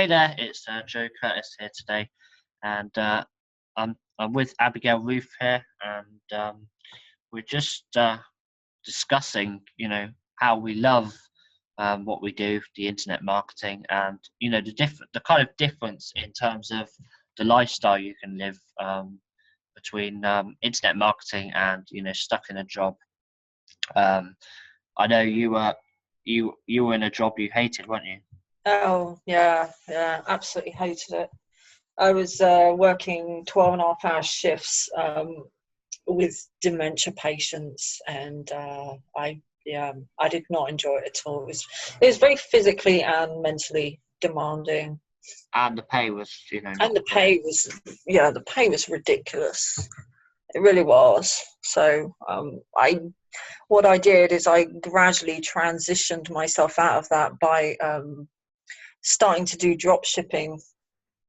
Hey there, it's Joe Curtis here today, and I'm with Abigail Ruth here, and we're just discussing, how we love what we do, the internet marketing, and the kind of difference in terms of the lifestyle you can live between internet marketing and stuck in a job. Um, I know you were in a job you hated, weren't you? Oh, yeah, yeah, absolutely hated it. I was working 12.5 hour shifts with dementia patients, and I did not enjoy it at all. It was very physically and mentally demanding, And the pay was, and not great. the pay was ridiculous. It really was. So what I did is I gradually transitioned myself out of that by starting to do drop shipping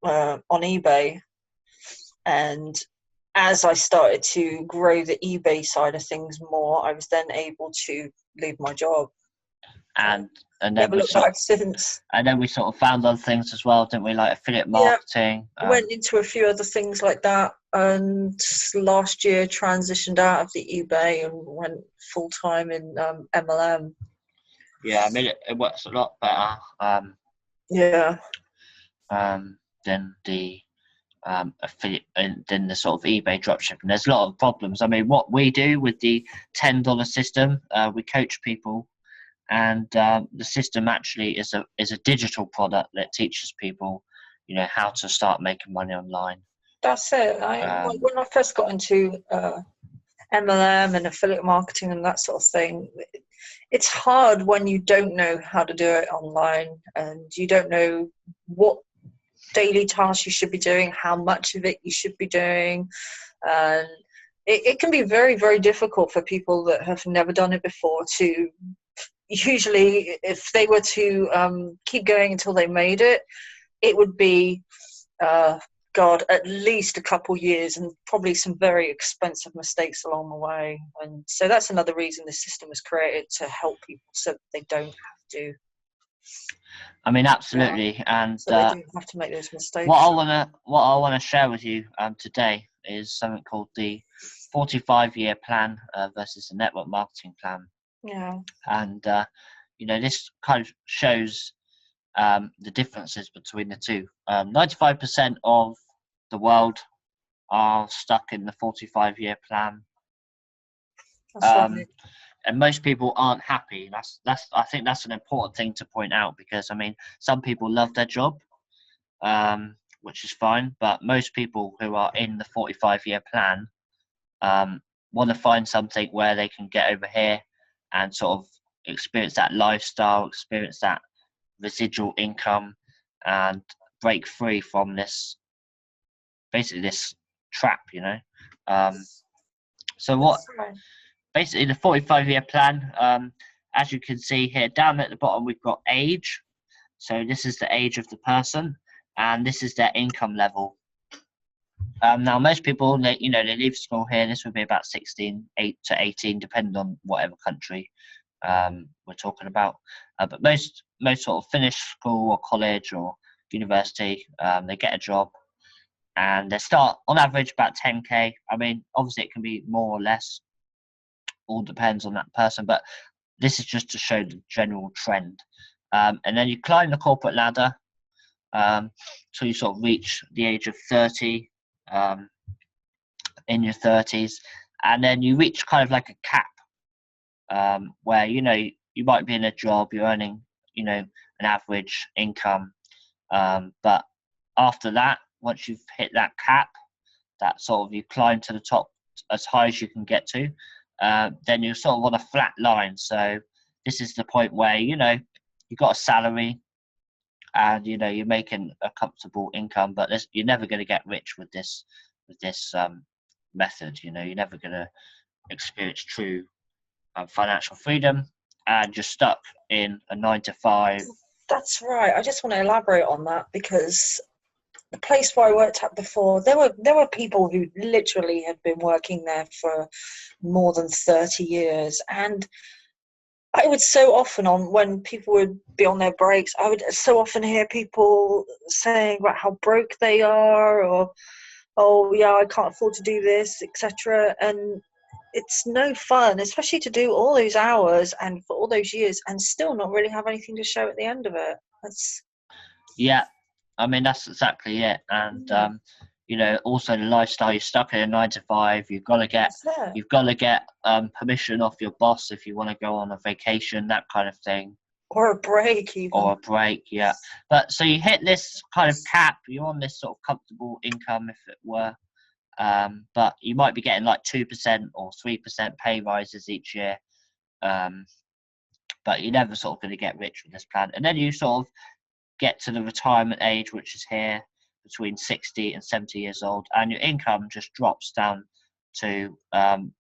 on eBay. And as I started to grow the eBay side of things more, I was then able to leave my job. and and then Never we looked sort back since. and then we sort of found other things as well, didn't we? Like affiliate Yeah, marketing. went into a few other things like that, and last year transitioned out of the eBay and went full time in MLM. Yeah, I mean it works a lot better Yeah, than the affiliate and than the sort of eBay dropshipping. There's a lot of problems. I mean, what we do with the $10 system, we coach people, and the system actually is a digital product that teaches people, how to start making money online. that's it. Um, When I first got into MLM and affiliate marketing and that sort of thing, it's hard when you don't know how to do it online and you don't know what daily tasks you should be doing, how much of it you should be doing. And it can be very, very difficult for people that have never done it before to usually, if they were to keep going until they made it, it would be God, at least a couple years and probably some very expensive mistakes along the way. And so that's another reason the system was created, to help people so that they don't have to, I mean, yeah, absolutely. And so they don't have to make those what mistakes. I wanna share with you today is something called the 45-year plan versus the network marketing plan. Yeah, And this kind of shows the differences between the two. 95% of the world are stuck in the 45-year plan, that's um, right. and most people aren't happy. That's I think that's an important thing to point out, because I mean, some people love their job, which is fine, but most people who are in the 45-year plan um, want to find something where they can get over here and sort of experience that lifestyle, experience that residual income, and break free from this, basically this trap. Um, so what That's right. basically the 45-year plan, as you can see here down at the bottom, we've got age. So this is the age of the person, and this is their income level. Now most people, they leave school here. This would be about 16, 8 to 18, depending on whatever country we're talking about. But most sort of finish school or college or university, they get a job, and they start on average about 10K. I mean, obviously it can be more or less, all depends on that person, but this is just to show the general trend. And then you climb the corporate ladder till you sort of reach the age of 30, um, in your 30s, and then you reach kind of like a cap, where you might be in a job, you're earning an average income, but after that, once you've hit that cap, that sort of you climb to the top as high as you can get to, then you're sort of on a flat line. So this is the point where you've got a salary, and you're making a comfortable income, but you're never going to get rich with this method. You're never going to experience true financial freedom, and you're stuck in a 9 to 5. That's right. I just want to elaborate on that, because the place where I worked at before, there were people who literally had been working there for more than 30 years, and I would so often when people would be on their breaks, I would so often hear people saying about how broke they are, or oh yeah, I can't afford to do this, etc. And it's no fun, especially to do all those hours and for all those years and still not really have anything to show at the end of it. That's Yeah, I mean that's exactly it. And also the lifestyle, you're stuck in a 9 to 5. that's it. You've got to get permission off your boss if you want to go on a vacation, that kind of thing, Or a break even. or a break. Yeah, but so you hit this kind of cap. You're on this sort of comfortable income, if it were. But you might be getting like 2% or 3% pay rises each year. But you're never sort of going to get rich with this plan. And then you sort of get to the retirement age, which is here between 60 and 70 years old, and your income just drops down to,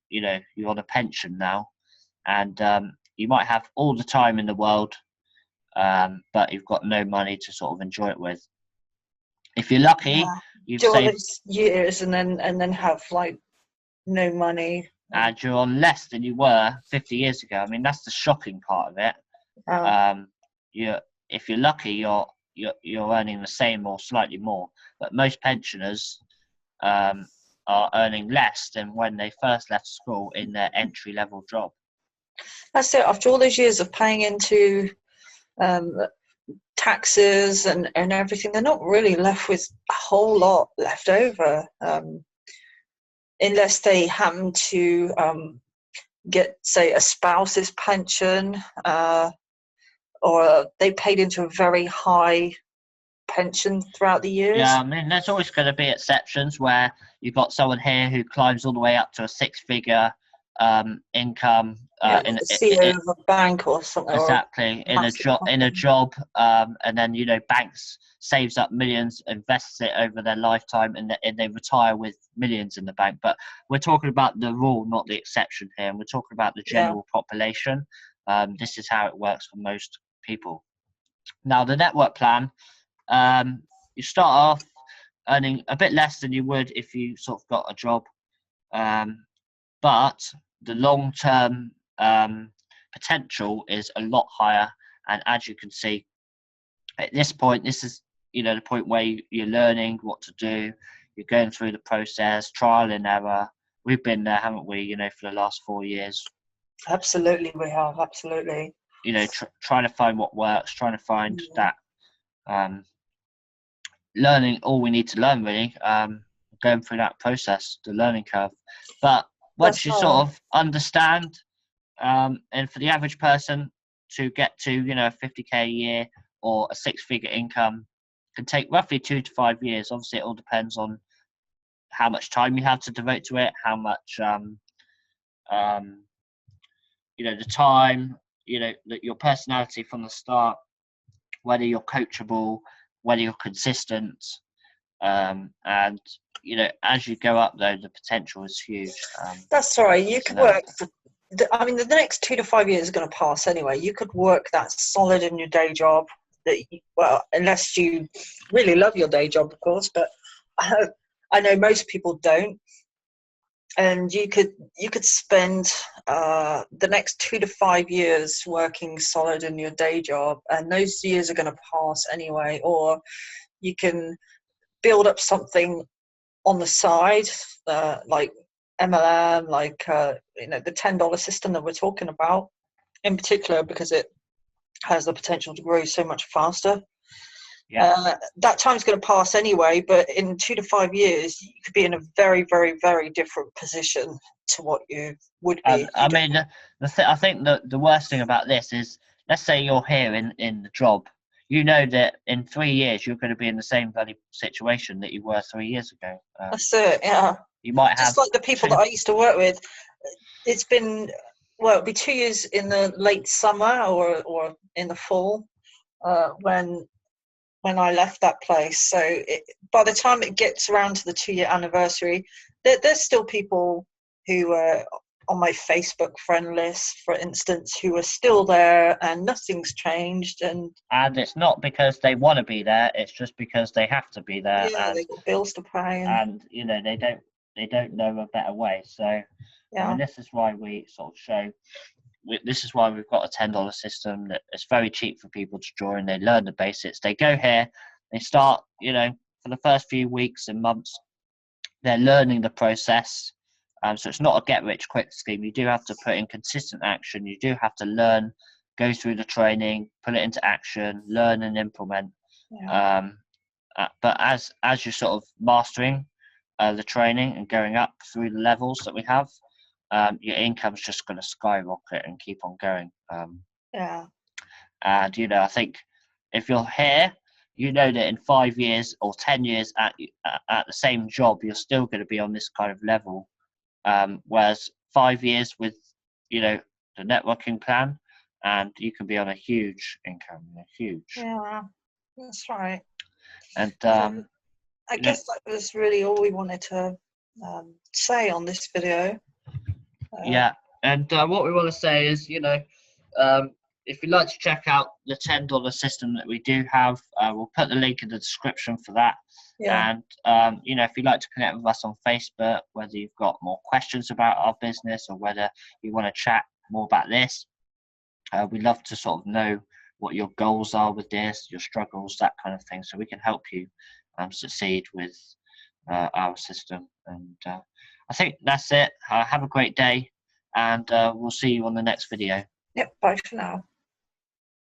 you're on a pension now, and you might have all the time in the world, but you've got no money to sort of enjoy it with. If you're lucky, Yeah. you've Do all saved, those years and then have like no money. and you're on less than you were 50 years ago. I mean, that's the shocking part of it. Oh, Um, if you're lucky, you're earning the same or slightly more. But most pensioners are earning less than when they first left school in their entry level job. that's it. After all those years of paying into um, taxes and everything, they're not really left with a whole lot left over, unless they happen to get, say, a spouse's pension, or they paid into a very high pension throughout the years. Yeah, I mean, there's always going to be exceptions where you've got someone here who climbs all the way up to a six-figure income Yeah, like the CEO of a bank or something, or exactly a in a massive job company. and then banks saves up millions, invests it over their lifetime, and they retire with millions in the bank. But we're talking about the rule, not the exception here, and we're talking about the Yeah, general population. This is how it works for most people. Now, the network plan, you start off earning a bit less than you would if you sort of got a job, but the long term potential is a lot higher. And as you can see, at this point, this is the point where you're learning what to do. You're going through the process, trial and error. We've been there, haven't we? For the last 4 years. absolutely, we have, absolutely. Trying to find what works, trying to find Mm, that, learning all we need to learn, really. Going through that process, the learning curve. But once that's you right. sort of understand, and for the average person to get to, a 50K a year or a six-figure income can take roughly 2 to 5 years. Obviously, it all depends on how much time you have to devote to it, how much, the time, your personality from the start, whether you're coachable, whether you're consistent, and as you go up, though, the potential is huge. That's right. You To could learn. work. I mean, the next 2 to 5 years are going to pass anyway. You could work that solid in your day job. Well, unless you really love your day job, of course. But I know most people don't. And you could spend the next 2 to 5 years working solid in your day job, and those years are going to pass anyway. Or you can build up something on the side, like MLM, like the $10 system that we're talking about, in particular, because it has the potential to grow so much faster. Yeah. That time's going to pass anyway, but in 2 to 5 years, you could be in a very, very, very different position to what you would be if you I don't. mean, I think the worst thing about this is, let's say you're here in the job. You know that in 3 years you're going to be in the same bloody situation that you were 3 years ago. That's it, yeah. You might Just have like the people that two. I used to work with, it's been, well, it'll be 2 years in the late summer or in the fall, when I left that place. So by the time it gets around to the 2 year anniversary, there's still people who are on my Facebook friend list, for instance, who are still there and nothing's changed. And And it's not because they want to be there; it's just because they have to be there, yeah, they've got bills to pay. And and they don't know a better way. So I yeah, mean, this is why we sort of show this is why we've got a $10 system that it's very cheap for people to join. They learn the basics. They go here, they start, for the first few weeks and months, they're learning the process. So it's not a get-rich-quick scheme. You do have to put in consistent action. You do have to learn, go through the training, put it into action, learn and implement. Yeah. But as you're sort of mastering the training and going up through the levels that we have, your income's just going to skyrocket and keep on going. Yeah. And I think if you're here, that in 5 years or 10 years at the same job, you're still going to be on this kind of level. Whereas 5 years with, the networking plan, and you can be on a huge income, huge. Yeah, that's right. And I guess that was really all we wanted to say on this video. Yeah, and what we want to say is, if you'd like to check out the $10 system that we do have, we'll put the link in the description for that. Yeah. And, if you'd like to connect with us on Facebook, whether you've got more questions about our business or whether you want to chat more about this, we'd love to sort of know what your goals are with this, your struggles, that kind of thing, so we can help you succeed with our system. And I think that's it. Have a great day, and we'll see you on the next video. Yep, bye for now.